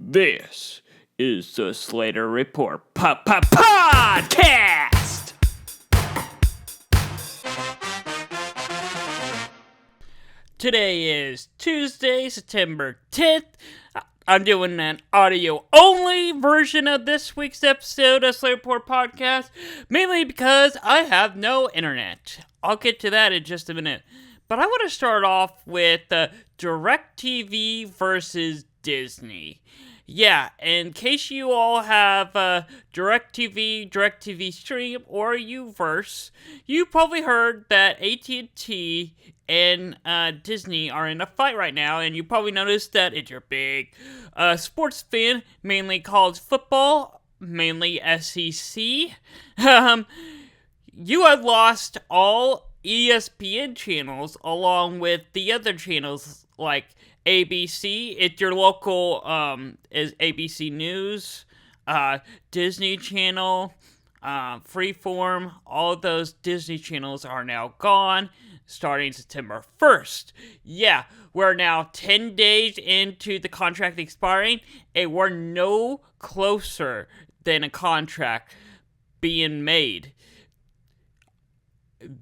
This is the Slater Report podcast. Today is Tuesday, September 10th. I'm doing an audio-only version of this week's episode of Slater Report podcast, mainly because I have no internet. I'll get to that in just a minute. But I want to start off with DirecTV versus Disney. Yeah, in case you all have DirecTV Stream, or Uverse, you probably heard that AT&T and Disney are in a fight right now, and you probably noticed that if you're a big sports fan, mainly college football, mainly SEC, you have lost all ESPN channels along with the other channels like ABC. It's your local is ABC News, Disney Channel, Freeform. All of those Disney channels are now gone starting September 1st. Yeah, we're now 10 days into the contract expiring, and we're no closer than a contract being made.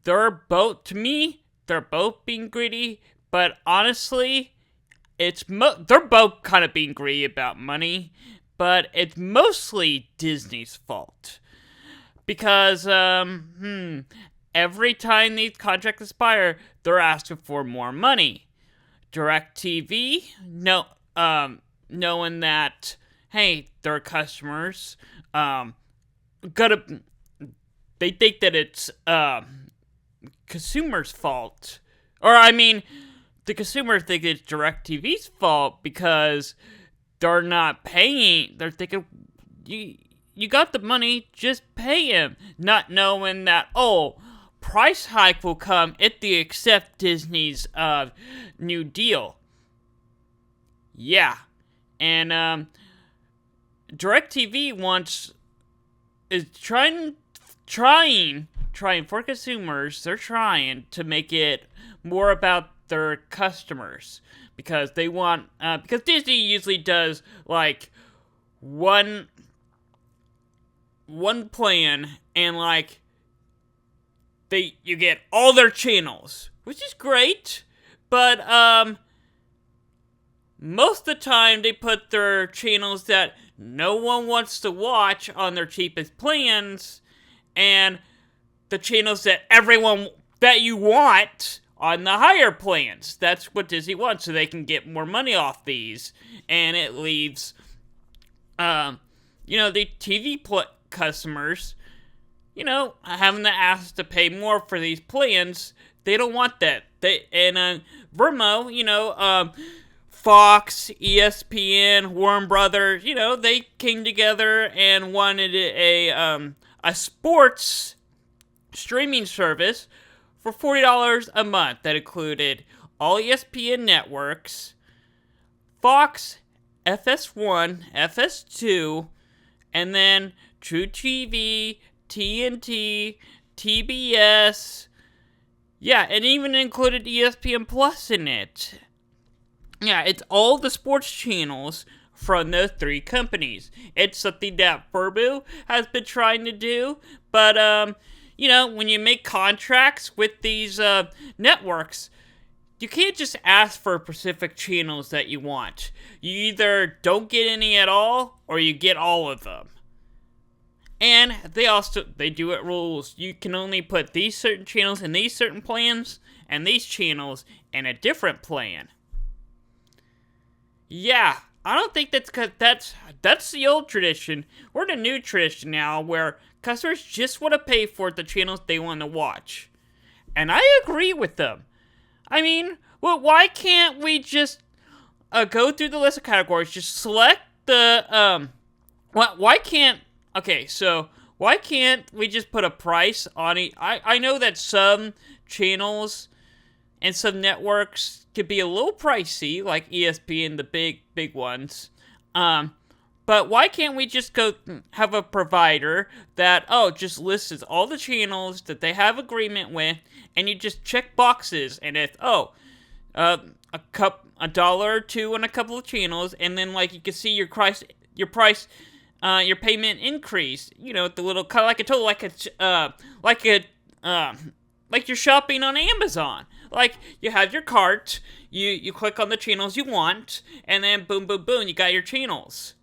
They're both being greedy, but honestly, they're both kind of being greedy about money, but it's mostly Disney's fault. Because, every time these contracts expire, they're asking for more money. DirecTV, knowing that, hey, their customers, they think that it's, consumers' fault. The consumers think it's DirecTV's fault because they're not paying. They're thinking, you got the money, just pay him. Not knowing that, price hike will come if they accept Disney's new deal. Yeah. And DirecTV is trying for consumers. They're trying to make it more about their customers because they want because Disney usually does like one plan and like you get all their channels, which is great, but most of the time they put their channels that no one wants to watch on their cheapest plans, and the channels that you want on the higher plans. That's what Disney wants, so they can get more money off these, and it leaves, the TV customers, having to ask to pay more for these plans. They don't want that. Vermo, Fox, ESPN, Warner Brothers, they came together and wanted a sports streaming service for $40 a month that included all ESPN networks, Fox, FS1, FS2, and then True TV, TNT, TBS. Yeah, it even included ESPN Plus in it. Yeah, it's all the sports channels from those three companies. It's something that Furbu has been trying to do, but when you make contracts with these networks, you can't just ask for specific channels that you want. You either don't get any at all, or you get all of them. And they do it rules. You can only put these certain channels in these certain plans, and these channels in a different plan. Yeah, I don't think that's the old tradition. We're in a new tradition now where customers just want to pay for the channels they want to watch. And I agree with them. Why can't we just go through the list of categories, just select the, why can't we just put a price on it? I know that some channels and some networks could be a little pricey, like ESPN, the big ones. But why can't we just go have a provider that, just lists all the channels that they have agreement with, and you just check boxes, and if, a dollar or two on a couple of channels, and then like you can see your payment increase. You know, the little kind of like a total like you're shopping on Amazon. Like you have your cart, you click on the channels you want, and then boom, boom, boom, you got your channels.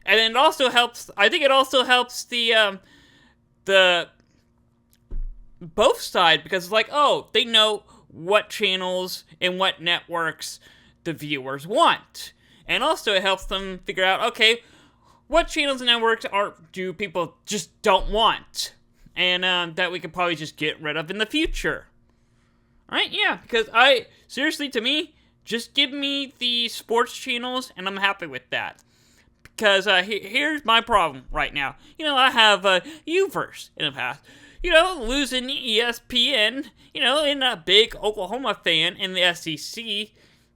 And then it also helps. I think it also helps the both sides, because it's like, oh, they know what channels and what networks the viewers want, and also it helps them figure out, okay, what channels and networks do people just don't want, and that we could probably just get rid of in the future. Alright, yeah, because seriously, to me, just give me the sports channels, and I'm happy with that. Because here's my problem right now. You know, I have Uverse in the past. You know, losing ESPN, you know, and a big Oklahoma fan in the SEC.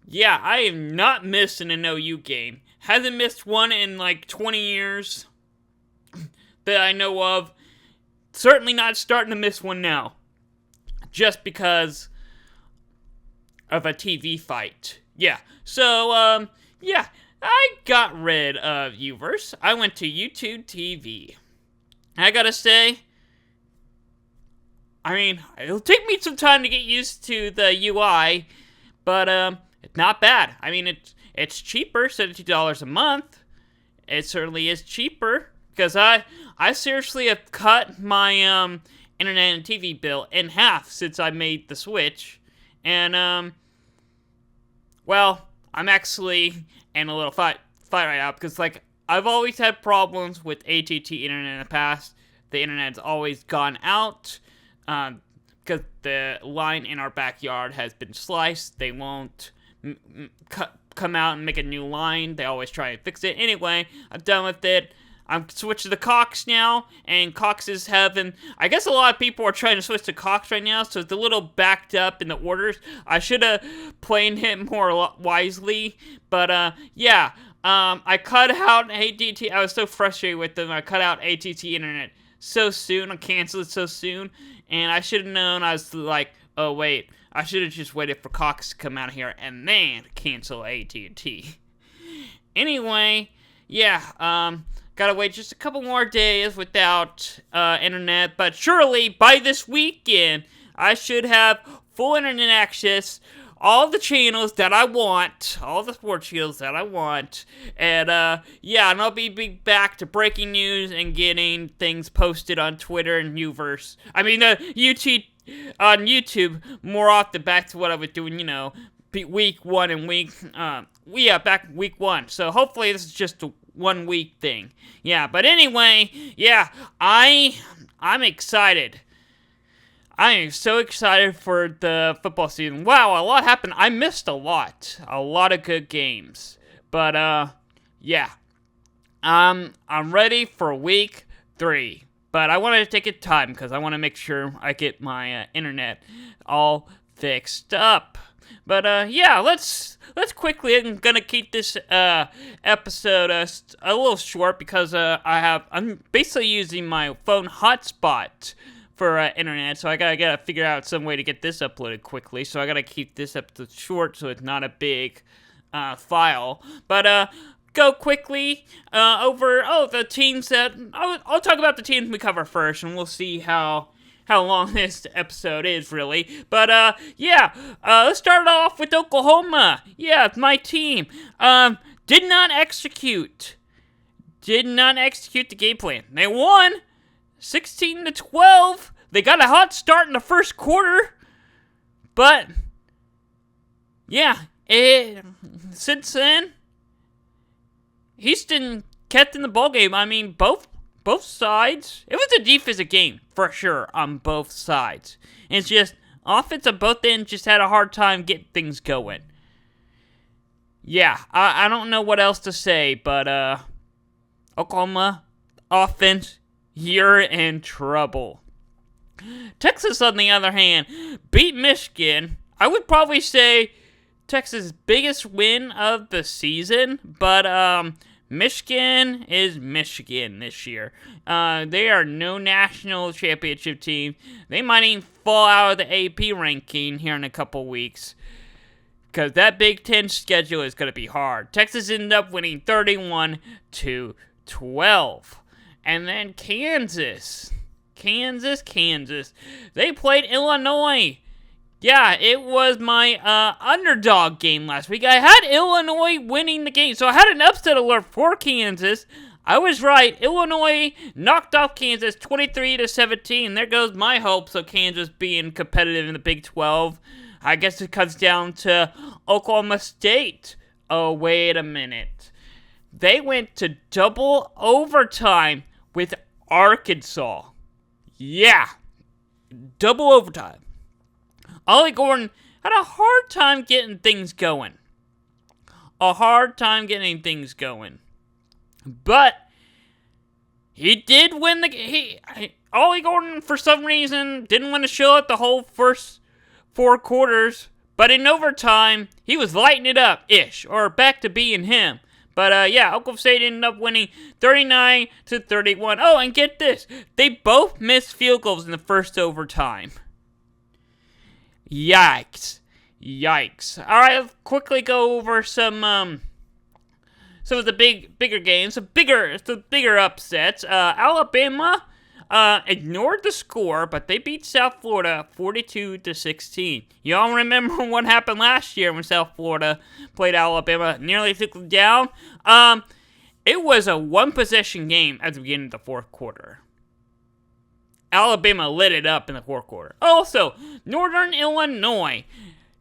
Yeah, I am not missing an OU game. Hasn't missed one in like 20 years that I know of. Certainly not starting to miss one now. Just because of a TV fight. Yeah, so, yeah, I got rid of Uverse. I went to YouTube TV. I gotta say, I mean, it'll take me some time to get used to the UI, but it's not bad. I mean, it's cheaper, $72 a month. It certainly is cheaper, because I seriously have cut my internet and TV bill in half since I made the switch, and well, I'm actually in a little fight right now, because like I've always had problems with AT&T internet in the past. The internet's always gone out. Because the line in our backyard has been sliced. They won't come out and make a new line. They always try and fix it. Anyway, I'm done with it. I'm switched to Cox now, and Cox is having... I guess a lot of people are trying to switch to Cox right now, so it's a little backed up in the orders. I should have played it more wisely, but yeah. I cut out AT&T. I was so frustrated with them. I cut out AT&T internet so soon. I canceled it so soon. And I should have known. I was like, oh wait, I should have just waited for Cox to come out here and then cancel AT&T. Anyway, yeah, gotta wait just a couple more days without internet, but surely by this weekend I should have full internet access, all the channels that I want, all the sports channels that I want, and yeah, and I'll be back to breaking news and getting things posted on Twitter and Uverse. I mean, YouTube, on YouTube more often, back to what I was doing, you know, week one and back week one. So hopefully this is just a 1 week thing. Yeah, but anyway, yeah, I'm excited. I am so excited for the football season. Wow, a lot happened. I missed a lot of good games. But yeah, I'm ready for week 3. But I wanted to take it time because I want to make sure I get my internet all fixed up. But yeah, let's quickly. I'm gonna keep this episode a little short because I'm basically using my phone hotspot for internet, so I gotta figure out some way to get this uploaded quickly. So I gotta keep this episode short, so it's not a big file. But go quickly over the teams that I'll talk about the teams we cover first, and we'll see how long this episode is really. But yeah, let's start off with Oklahoma. Yeah, it's my team. Did not execute the game plan. They won 16-12. They got a hot start in the first quarter, but yeah, since then, Houston kept in the ball game. I mean, both sides. It was a defensive game for sure on both sides. And it's just offense on both ends just had a hard time getting things going. Yeah, I don't know what else to say, but Oklahoma offense, you're in trouble. Texas, on the other hand, beat Michigan. I would probably say Texas' biggest win of the season, but Michigan is Michigan this year. They are no national championship team. They might even fall out of the AP ranking here in a couple weeks. because that Big Ten schedule is going to be hard. Texas ended up winning 31-12. And then Kansas. They played Illinois. Yeah, it was my underdog game last week. I had Illinois winning the game, so I had an upset alert for Kansas. I was right. Illinois knocked off Kansas 23-17. There goes my hopes of Kansas being competitive in the Big 12. I guess it comes down to Oklahoma State. Oh, wait a minute. They went to double overtime with Arkansas. Yeah, double overtime. Ollie Gordon had a hard time getting things going. But he did win the... Ollie Gordon, for some reason, didn't want to show up the whole first 4 quarters. But in overtime, he was lighting it up-ish. Or back to being him. But, yeah, Oklahoma State ended up winning 39-31. Oh, and get this. They both missed field goals in the first overtime. Yikes. All right, let's quickly go over some of the bigger games, the bigger upsets. Alabama ignored the score, but they beat South Florida 42-16. Y'all remember what happened last year when South Florida played Alabama, nearly took them down? It was a one-possession game at the beginning of the fourth quarter. Alabama lit it up in the fourth quarter. Also, Northern Illinois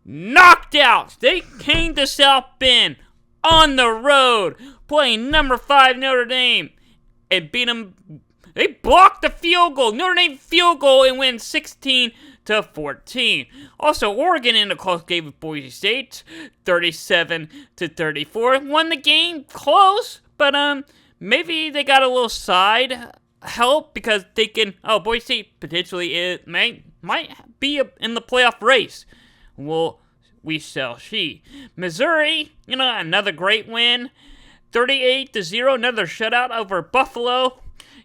knocked out. They came to South Bend on the road, playing number 5 Notre Dame, and beat them. They blocked the field goal, Notre Dame field goal, and win 16-14. Also, Oregon in a close game with Boise State, 37-34. Won the game close, but maybe they got a little side help because they can. Boise State potentially might be in the playoff race. Well, we shall see. Missouri, another great win, 38-0. Another shutout over Buffalo.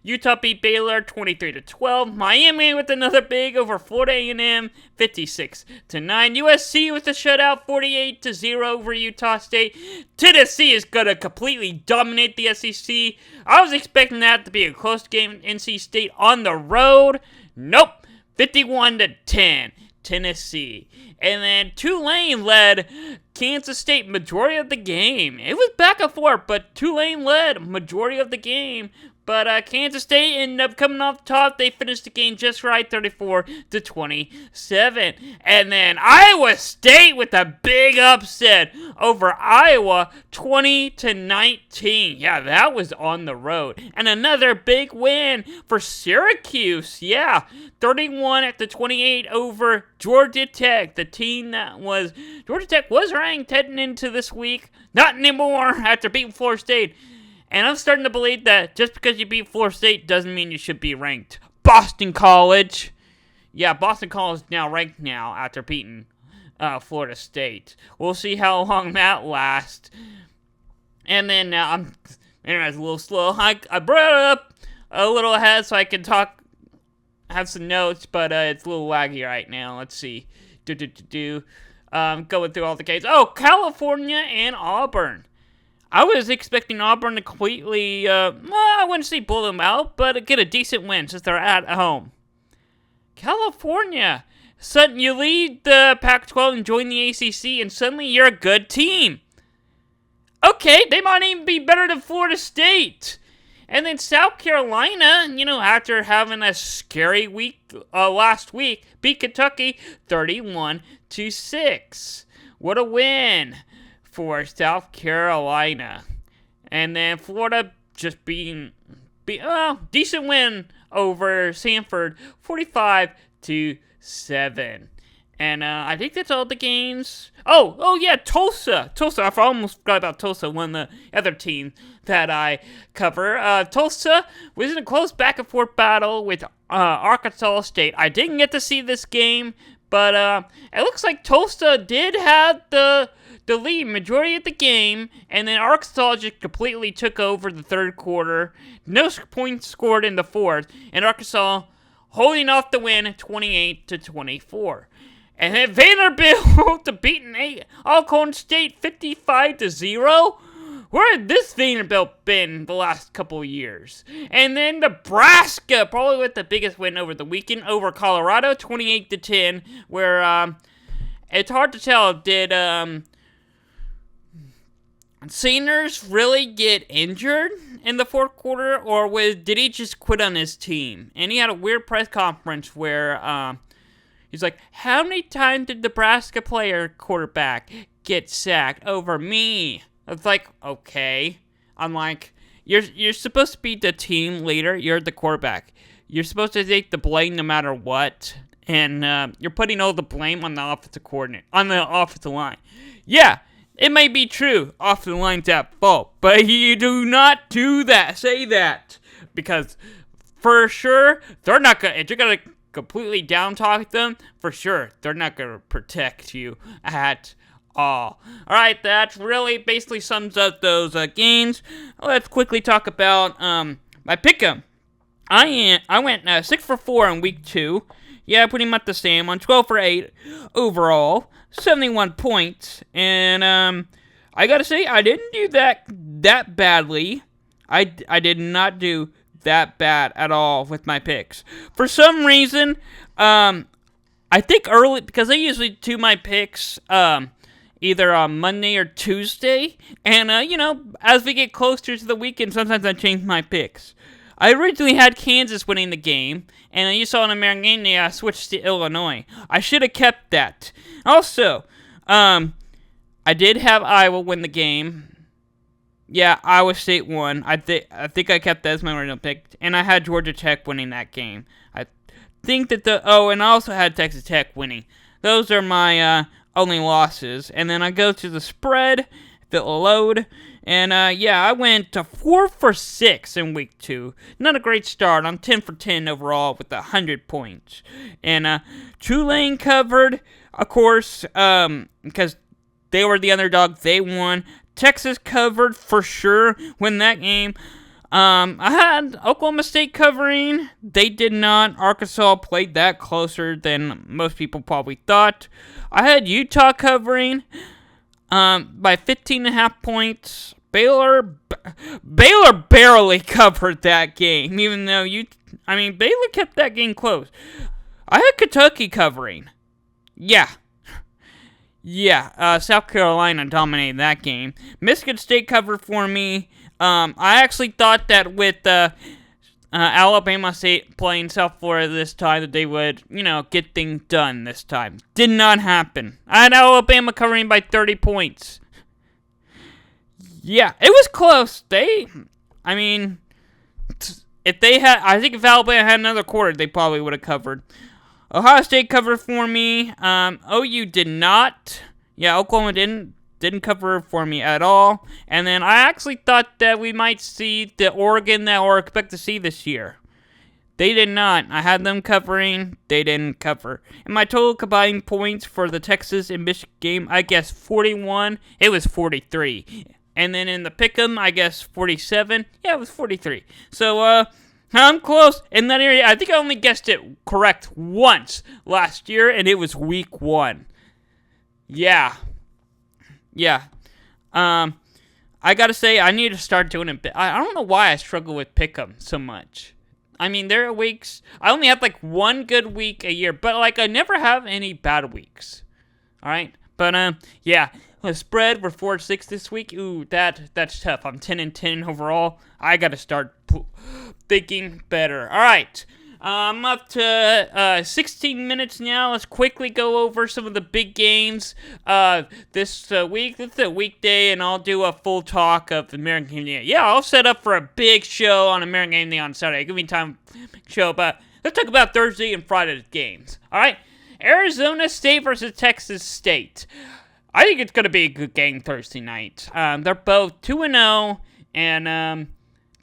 Utah beat Baylor 23-12. Miami with another big over Florida A&M 56-9. USC with a shutout 48-0 over Utah State. Tennessee is gonna completely dominate the SEC. I was expecting that to be a close game. NC State on the road. Nope, 51-10. Tennessee. And then Tulane led Kansas State majority of the game. It was back and forth, but Tulane led majority of the game. But Kansas State ended up coming off the top. They finished the game just right, 34-27. And then Iowa State with a big upset over Iowa, 20-19. Yeah, that was on the road. And another big win for Syracuse. Yeah, 31-28 over Georgia Tech. The team that was Georgia Tech was ranked heading into this week. Not anymore after beating Florida State. And I'm starting to believe that just because you beat Florida State doesn't mean you should be ranked. Boston College. Yeah, Boston College is now ranked now after beating Florida State. We'll see how long that lasts. And then I'm a little slow. I brought it up a little ahead so I can have some notes, but it's a little laggy right now. Let's see. Going through all the games. Oh, California and Auburn. I was expecting Auburn to completely, I wouldn't say blow them out, but get a decent win since they're at home. California, suddenly you lead the Pac-12 and join the ACC, and suddenly you're a good team. Okay, they might even be better than Florida State. And then South Carolina, after having a scary week last week, beat Kentucky 31-6. What a win for South Carolina. And then Florida just being decent win over Samford 45-7. And I think that's all the games. Oh yeah, Tulsa. I almost forgot about Tulsa, one of the other teams that I cover. Tulsa was in a close back and forth battle with Arkansas State. I didn't get to see this game, but it looks like Tulsa did have the lead majority of the game, and then Arkansas just completely took over the third quarter. No points scored in the fourth, and Arkansas holding off the win 28-24. And then Vanderbilt beating Alcorn State 55-0. Where had this Vanderbilt been the last couple of years? And then Nebraska, probably with the biggest win over the weekend, over Colorado, 28-10, where it's hard to tell. Did Sanders really get injured in the fourth quarter, or did he just quit on his team? And he had a weird press conference where he's like, how many times did Nebraska player quarterback get sacked over me? It's like, okay. I'm like, you're supposed to be the team leader. You're the quarterback. You're supposed to take the blame no matter what. And you're putting all the blame on the offensive coordinator, on the offensive line. Yeah, it may be true. Offensive line's at fault. But you do not do that. Say that. Because for sure, they're not going to, if you're going to completely down talk them, for sure, they're not going to protect you at all. Alright, that really basically sums up those games. Let's quickly talk about my pick'em. I went 6 for 4 in week 2. Yeah, pretty much the same. On 12 for 8 overall, 71 points. And I gotta say, I didn't do that badly. I did not do that bad at all with my picks. For some reason, I think early, because I usually do my picks either on Monday or Tuesday, and as we get closer to the weekend, sometimes I change my picks. I originally had Kansas winning the game, and you saw in the American Game Day I switched to Illinois. I should have kept that. Also, I did have Iowa win the game. Yeah, Iowa State won. I think I kept that as my original pick, and I had Georgia Tech winning that game. I think that and I also had Texas Tech winning. Those are my only losses. And then I go to the spread, the load, and I went to 4 for 6 in week 2. Not a great start. I'm 10 for 10 overall with 100 points. And Tulane covered, of course, because they were the underdog. They won. Texas covered for sure. Win that game. I had Oklahoma State covering. They did not. Arkansas played that closer than most people probably thought. I had Utah covering by 15.5 points. Baylor barely covered that game, even though Baylor kept that game close. I had Kentucky covering. Yeah, South Carolina dominated that game. Michigan State covered for me. I actually thought that with Alabama State playing South Florida this time, that they would, get things done this time. Did not happen. I had Alabama covering by 30 points. Yeah, it was close. I think if Alabama had another quarter, they probably would have covered. Ohio State covered for me. OU did not. Yeah, Oklahoma didn't cover for me at all. And then I actually thought that we might see the Oregon that we're expect to see this year. They did not. I had them covering. They didn't cover. And my total combined points for the Texas and Michigan game, I guess 41. It was 43. And then in the pick'em, I guess 47. Yeah, it was 43. So, I'm close in that area. I think I only guessed it correct once last year, and it was week 1. Yeah. I gotta say, I need to start doing it. I don't know why I struggle with pick'em so much. There are weeks, I only have one good week a year, but I never have any bad weeks. Alright? But, the spread, we're 4-6 this week. Ooh, that's tough. I'm 10-10 overall. I gotta start thinking better. Alright. I'm up to 16 minutes now. Let's quickly go over some of the big games this week. This is a weekday, and I'll do a full talk of American Game Day. Yeah, I'll set up for a big show on American Game Day on Saturday. Give me time to show, but let's talk about Thursday and Friday's games. All right, Arizona State versus Texas State. I think it's going to be a good game Thursday night. They're both 2-0, and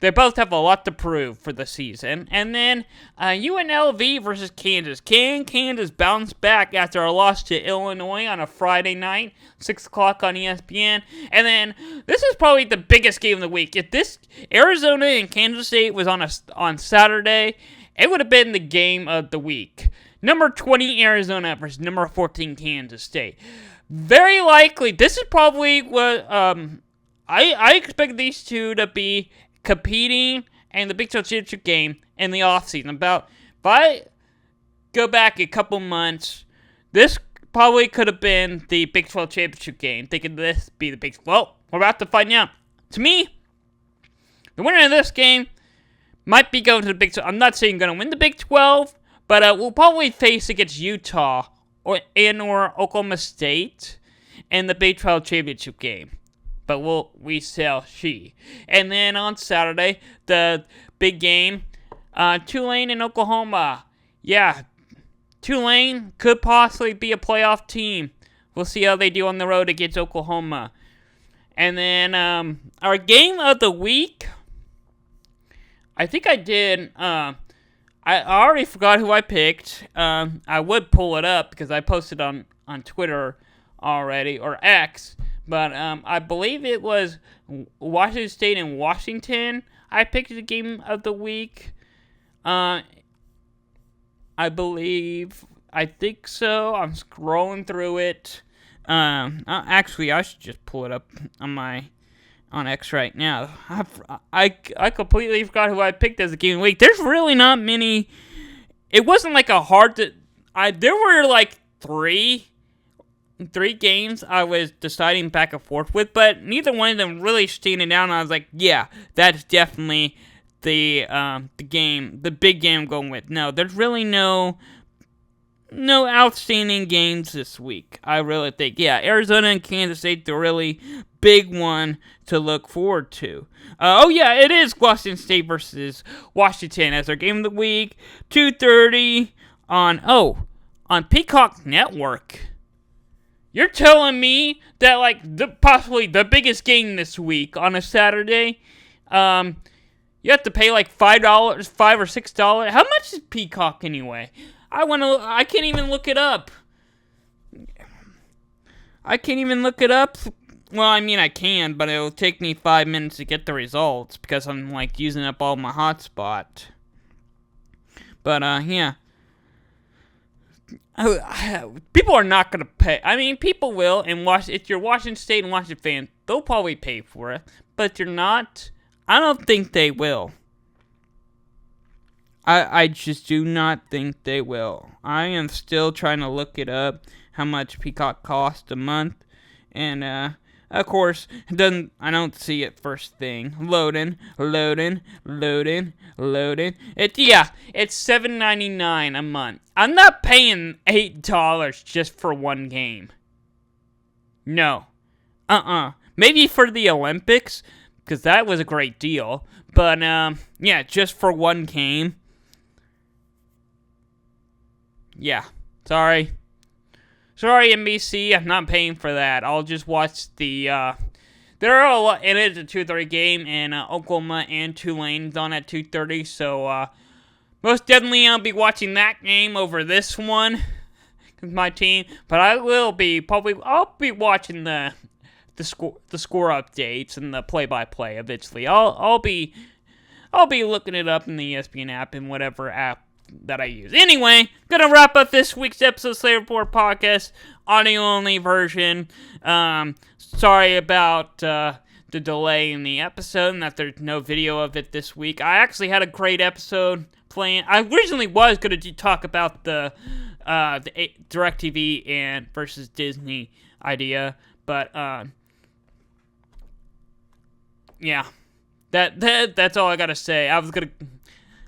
they both have a lot to prove for the season. And then UNLV versus Kansas. Can Kansas bounce back after a loss to Illinois on a Friday night, 6 o'clock on ESPN? And then this is probably the biggest game of the week. If this Arizona and Kansas State was on Saturday, it would have been the game of the week. number 20 Arizona versus number 14 Kansas State. Very likely, this is probably what I expect these two to be competing in the Big 12 championship game in the offseason. If I go back a couple months, this probably could have been the Big 12 championship game. Thinking this be the Big 12. Well, we're about to find out. To me, the winner of this game might be going to the Big 12. I'm not saying going to win the Big 12, but we'll probably face against Utah or Oklahoma State in the Big 12 championship game. But we shall see. And then on Saturday, the big game, Tulane and Oklahoma. Yeah, Tulane could possibly be a playoff team. We'll see how they do on the road against Oklahoma. And then our game of the week, I think I did. I already forgot who I picked. I would pull it up because I posted on Twitter already, or X. But I believe it was Washington State and Washington. I picked the game of the week. I think so. I'm scrolling through it. Actually, I should just pull it up on X right now. I completely forgot who I picked as the game of the week. There's really not many. It wasn't like a hard to. There were like three games I was deciding back and forth with, but neither one of them really standing out. And I was like, yeah, that's definitely the big game I'm going with. No, there's really no outstanding games this week. I really think, yeah, Arizona and Kansas State, the really big one to look forward to. It is Washington State versus Washington as our game of the week, 2:30 on Peacock Network. You're telling me that possibly the biggest game this week on a Saturday, you have to pay like $5 or $6. How much is Peacock anyway? I can't even look it up. Well, I mean I can, but it'll take me 5 minutes to get the results because I'm like using up all my hotspot. But yeah. People are not going to pay. I mean, people will, and if you're Washington State and Washington fan, they'll probably pay for it. But if you're not, I don't think they will. I just do not think they will. I am still trying to look it up, how much Peacock costs a month, and of course, I don't see it first thing. Loading. It's $7.99 a month. I'm not paying $8 just for one game. No. Maybe for the Olympics, because that was a great deal. But, yeah, just for one game. Yeah. Sorry, NBC, I'm not paying for that. I'll just watch the, there are a lot, it is a 2:30 game, and Oklahoma and Tulane's on at 2:30, so, most definitely I'll be watching that game over this one, with my team, but I'll be watching the score updates and the play-by-play eventually. I'll be looking it up in the ESPN app and whatever app that I use. Anyway, gonna wrap up this week's episode of Slater Report Podcast, audio-only version. Sorry about the delay in the episode and that there's no video of it this week. I actually had a great episode planned. I originally was gonna talk about the DirecTV and versus Disney idea, but yeah, that's all I gotta say.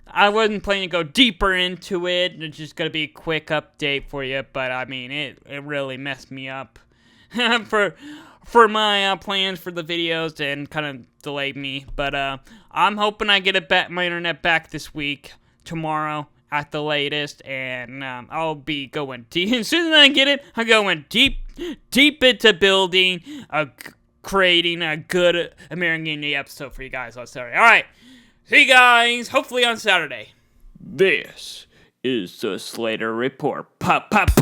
I wasn't planning to go deeper into it. It's just going to be a quick update for you. But, I mean, it really messed me up for my plans for the videos and kind of delayed me. But I'm hoping I get my internet back this week, tomorrow at the latest. And I'll be going deep. As soon as I get it, I'm going deep into building, creating a good American Indie episode for you guys. Sorry. All right. See you guys, hopefully on Saturday. This is the Slater Report Podcast.